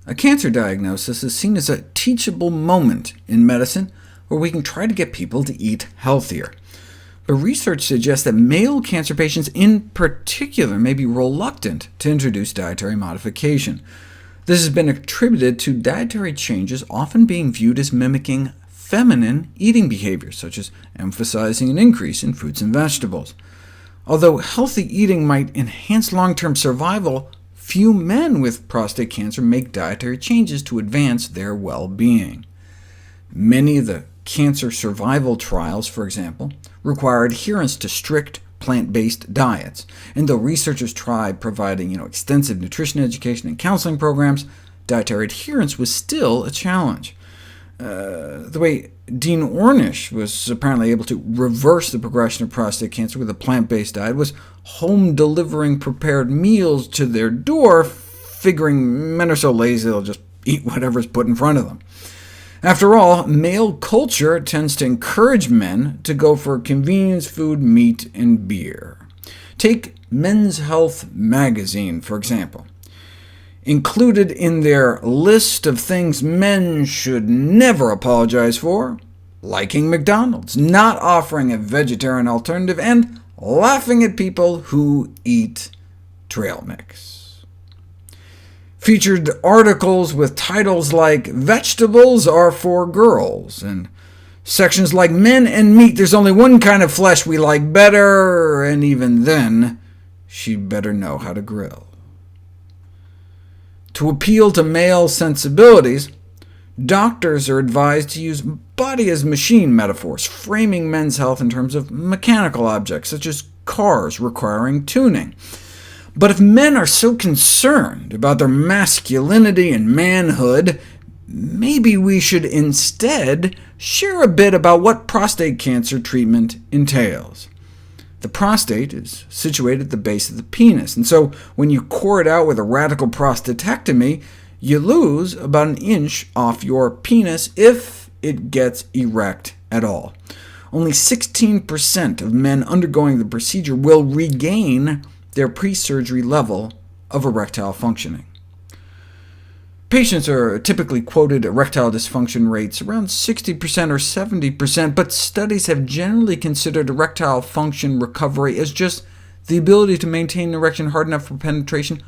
A cancer diagnosis is seen as a teachable moment in medicine where we can try to get people to eat healthier. But research suggests that male cancer patients in particular may be reluctant to introduce dietary modification. This has been attributed to dietary changes often being viewed as mimicking feminine eating behaviors, such as emphasizing an increase in fruits and vegetables. Although healthy eating might enhance long-term survival, few men with prostate cancer make dietary changes to advance their well-being. Many of the cancer survival trials, for example, require adherence to strict plant-based diets, and though researchers tried providing extensive nutrition education and counseling programs, dietary adherence was still a challenge. The way Dean Ornish was apparently able to reverse the progression of prostate cancer with a plant-based diet was home-delivering prepared meals to their door, figuring men are so lazy they'll just eat whatever's put in front of them. After all, male culture tends to encourage men to go for convenience food, meat, and beer. Take Men's Health magazine, for example. Included in their list of things men should never apologize for, liking McDonald's, not offering a vegetarian alternative, and laughing at people who eat trail mix. Featured articles with titles like "Vegetables are for girls," and sections like "Men and meat, there's only one kind of flesh we like better, and even then, she'd better know how to grill." To appeal to male sensibilities, doctors are advised to use body-as-machine metaphors, framing men's health in terms of mechanical objects, such as cars requiring tuning. But if men are so concerned about their masculinity and manhood, maybe we should instead share a bit about what prostate cancer treatment entails. The prostate is situated at the base of the penis, and so when you core it out with a radical prostatectomy, you lose about an inch off your penis if it gets erect at all. Only 16% of men undergoing the procedure will regain their pre-surgery level of erectile functioning. Patients are typically quoted erectile dysfunction rates around 60% or 70%, but studies have generally considered erectile function recovery as just the ability to maintain an erection hard enough for penetration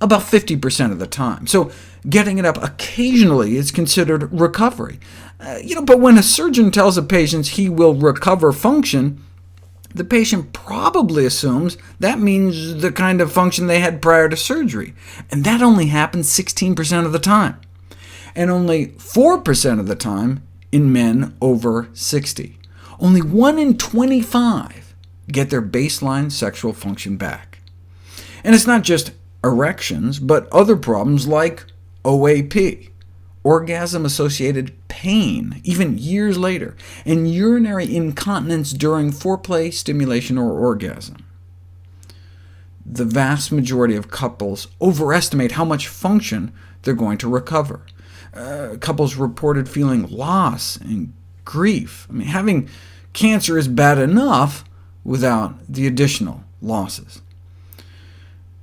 about 50% of the time. So getting it up occasionally is considered recovery. But when a surgeon tells a patient he will recover function, the patient probably assumes that means the kind of function they had prior to surgery, and that only happens 16% of the time, and only 4% of the time in men over 60. Only 1 in 25 get their baseline sexual function back. And it's not just erections, but other problems like OAP, orgasm-associated pain, even years later, and urinary incontinence during foreplay, stimulation, or orgasm. The vast majority of couples overestimate how much function they're going to recover. Couples reported feeling loss and grief. Having cancer is bad enough without the additional losses.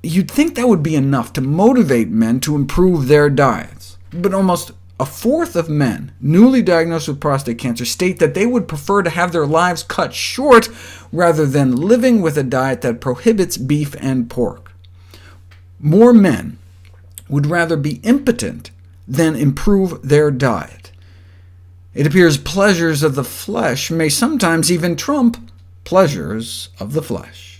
You'd think that would be enough to motivate men to improve their diets, but almost a fourth of men newly diagnosed with prostate cancer state that they would prefer to have their lives cut short rather than living with a diet that prohibits beef and pork. More men would rather be impotent than improve their diet. It appears pleasures of the flesh may sometimes even trump pleasures of the flesh.